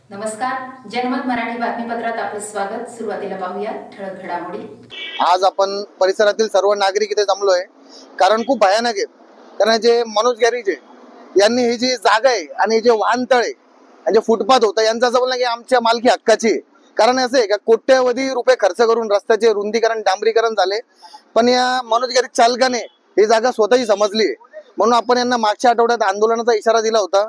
नमस्कार, जनमत मराठी बातमीपत्रात आपले स्वागत। सुरुवातीला पाहूया ठळक घडामोडी। आज आपण परिसरातील सर्व नागरिक इथे जमलोय कारण खूप भयानक आहे। कारण जे मनोज गॅरेज यांनी ही जी जागा आहे आणि जे वाहनतळ आहे आणि जे फुटपाथ होतं यांचा असं बोलणं की आमच्या मालकी हक्काची आहे। कारण असं आहे का कोट्यवधी रुपये खर्च करून रस्त्याचे रुंदीकरण डांबरीकरण झाले, पण या मनोज गॅरेज चालकाने ही जागा स्वतःही समजली म्हणून आपण यांना मागच्या आठवड्यात आंदोलनाचा इशारा दिला होता।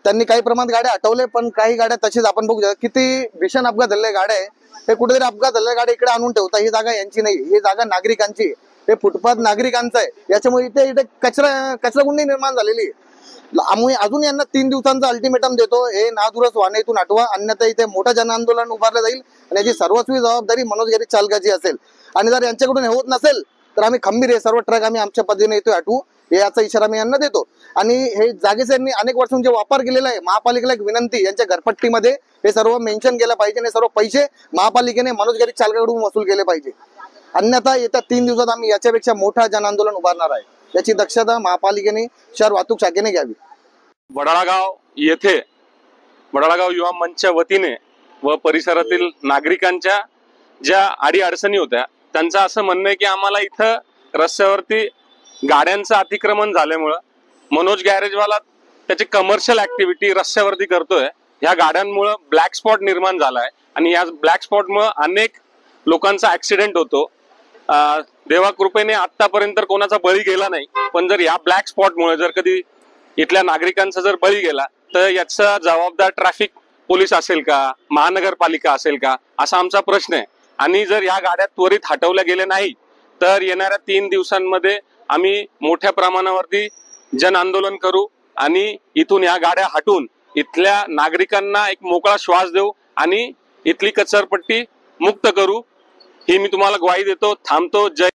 त्यांनी काही प्रमाणात गाड्या हटवले, पण काही गाड्या तशीच आपण बघू शकतो किती भीषण अपघात झालेल्या गाड्या आहे। हे कुठेतरी अपघात झालेल्या गाड्या इकडे आणून ठेवता, ही जागा यांची नाही, ही जागा नागरिकांची आहे। हे फुटपाथ नागरिकांचं आहे, याच्यामुळे इथे कचराकुंडी निर्माण झालेली आहे। आम्ही अजून यांना 3 दिवसांचा अल्टिमेटम देतो, हे नादुरुस्त वाहने इथून हटवा, अन्यथा इथे मोठं जन आंदोलन उभारलं जाईल आणि याची सर्वस्वी जबाबदारी मनोज गॅरेज चालकाची असेल। आणि जर यांच्याकडून हे होत नसेल तर आम्ही खंबीर हे सर्व ट्रक आम्ही आमच्या पद्धतीने इथे हटवू, याचा इशारा मी यांना देतो। आणि हे जागेचे यांनी अनेक वर्षांचे वापर केलेला आहे। महापालिकेला एक विनंती, यांच्या घरपट्टीमध्ये हे सर्व मेन्शन केलं पाहिजे आणि सर्व पैसे महापालिकेने मनोज गॅरेज चालकाकडून वसूल केले पाहिजे, अन्यथा येत्या 3 दिवसात आम्ही याच्यापेक्षा मोठा जन आंदोलन उभारणार आहे। याची दक्षता महापालिकेने शहर वाहतूक शाखेने घ्यावी। वडाळागाव येथे वडाळागाव युवा मंचच्या वतीने व परिसरातील नागरिकांच्या ज्या अडीअडचणी होत्या त्यांचं असं म्हणणं आहे की आम्हाला इथं रस्त्यावरती गाड्यांचं अतिक्रमण झाल्यामुळं मनोज गॅरेजवाला त्याची कमर्शियल ऍक्टिव्हिटी रस्त्यावरती करतोय। ह्या गाड्यांमुळे ब्लॅक स्पॉट निर्माण झालाय आणि या ब्लॅक स्पॉटमुळे अनेक लोकांचा ऍक्सिडेंट होतो। देवा कृपेने आतापर्यंत कोणाचा बळी गेला नाही, पण जर या ब्लॅक स्पॉटमुळे जर कधी इथल्या नागरिकांचा जर बळी गेला तर याचा जबाबदार ट्रॅफिक पोलीस असेल का, महानगरपालिका असेल का, असा आमचा प्रश्न आहे। आणि जर या गाड्या त्वरित हटवल्या गेल्या नाही तर येणाऱ्या 3 दिवसांमध्ये आम्ही मोठ्या प्रमाणावरती जन आंदोलन करू आणि इथून या गाड्या हटवून इथल्या नागरिकांना एक मोकळा श्वास देऊ आणि इथली कचरपट्टी मुक्त करू, ही मी तुम्हाला ग्वाही देतो। थांबतो। जय